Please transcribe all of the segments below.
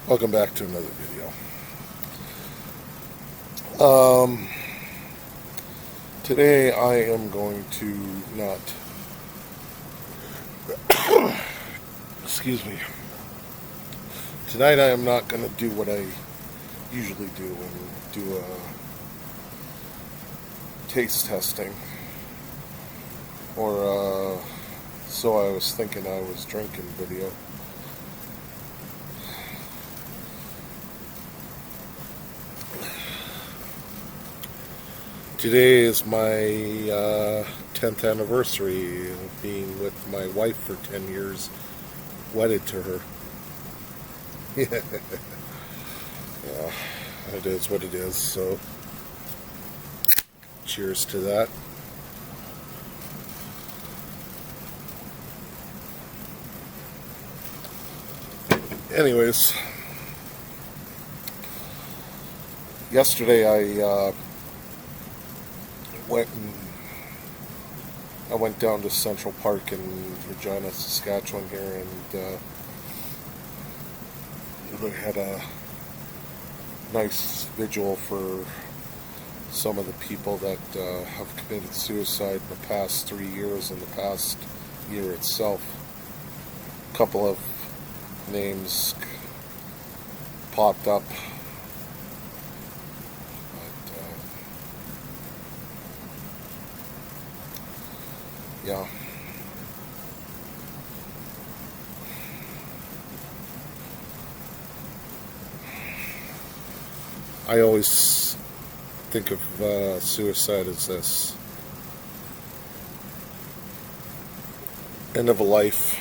Welcome back to another video. Today I am going to not, excuse me, tonight I am not going to do what I usually do and do a taste testing, or so I was thinking I was drinking video. Today is my 10th anniversary of being with my wife for 10 years, wedded to her. Yeah, it is what it is, so cheers to that. Anyways, yesterday I went down to Central Park in Regina, Saskatchewan here, and we had a nice vigil for some of the people that have committed suicide in the past 3 years and the past year itself. A couple of names popped up. Yeah. I always think of suicide as this end of a life,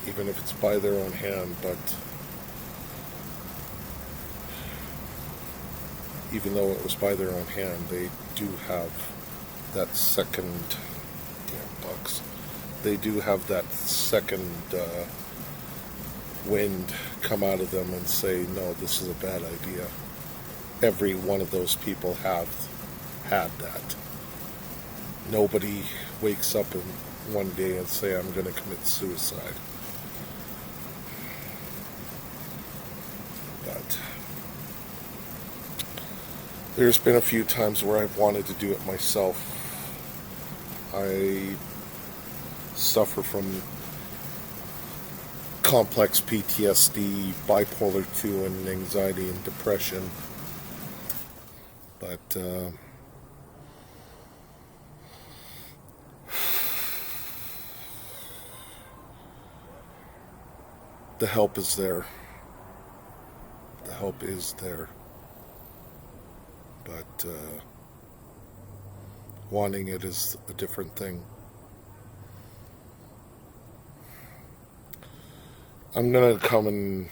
even if it's by their own hand, but even though it was by their own hand, they do have that second, damn bugs, they do have that second wind come out of them and say, no, this is a bad idea. Every one of those people have had that. Nobody wakes up in one day and say, I'm going to commit suicide. But there's been a few times where I've wanted to do it myself. I suffer from complex PTSD, bipolar 2, and anxiety and depression. But the help is there. The help is there. But wanting it is a different thing. I'm going to come and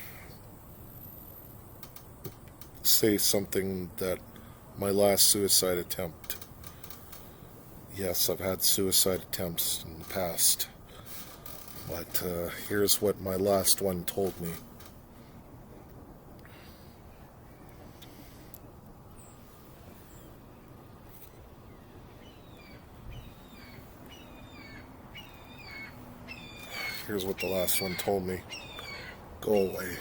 say something that my last suicide attempt, yes, I've had suicide attempts in the past, but here's what my last one told me. Here's what the last one told me. Go away.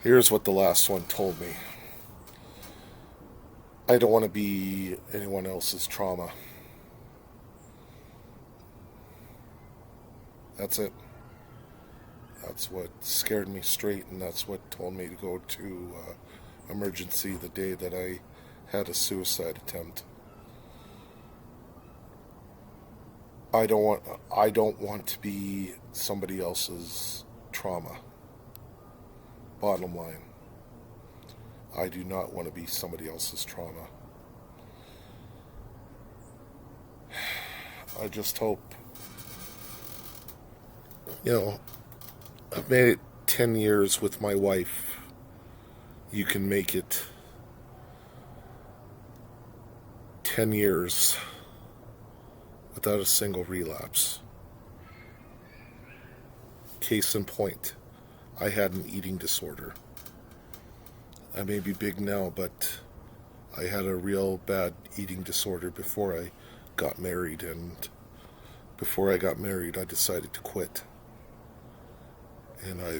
Here's what the last one told me. I don't want to be anyone else's trauma. That's it. That's what scared me straight, and that's what told me to go to emergency the day that I had a suicide attempt. I don't want to be somebody else's trauma. Bottom line. I do not want to be somebody else's trauma. I just hope, I've made it 10 years with my wife. You can make it 10 years without a single relapse. Case in point, I had an eating disorder. I may be big now, but I had a real bad eating disorder before I got married and before I got married, I decided to quit. And I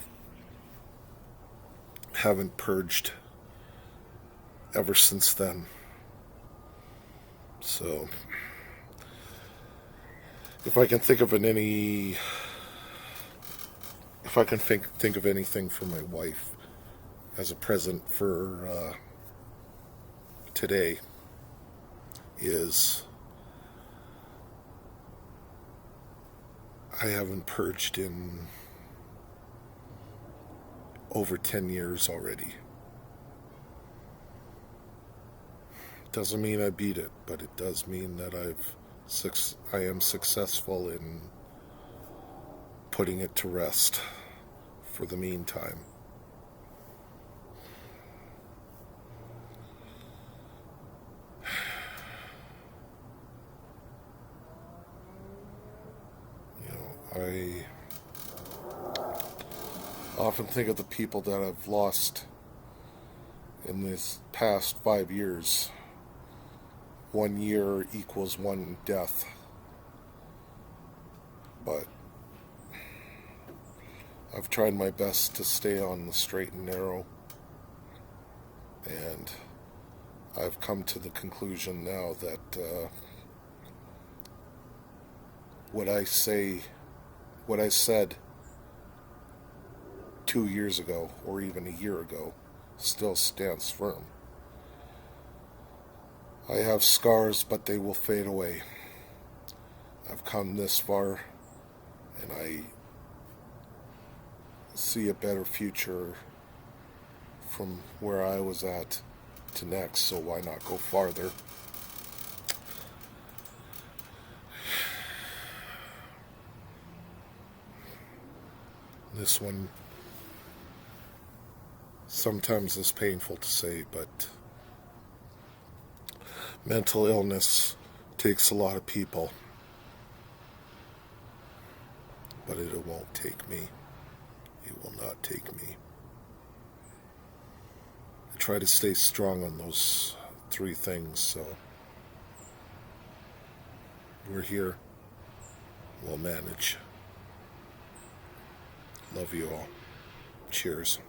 haven't purged ever since then. So, if I can think of think of anything for my wife as a present for today, is I haven't purged in over 10 years already. Doesn't mean I beat it, but it does mean that I am successful in putting it to rest for the meantime. I often think of the people that I've lost in this past 5 years. 1 year equals one death. But I've tried my best to stay on the straight and narrow. And I've come to the conclusion now that what I said 2 years ago or even a year ago still stands firm. I have scars, but they will fade away. I've come this far, and I see a better future from where I was at to next, so why not go farther? This one sometimes is painful to say, but mental illness takes a lot of people, but it won't take me. It will not take me. I try to stay strong on those 3 things, so we're here. We'll manage. Love you all. Cheers.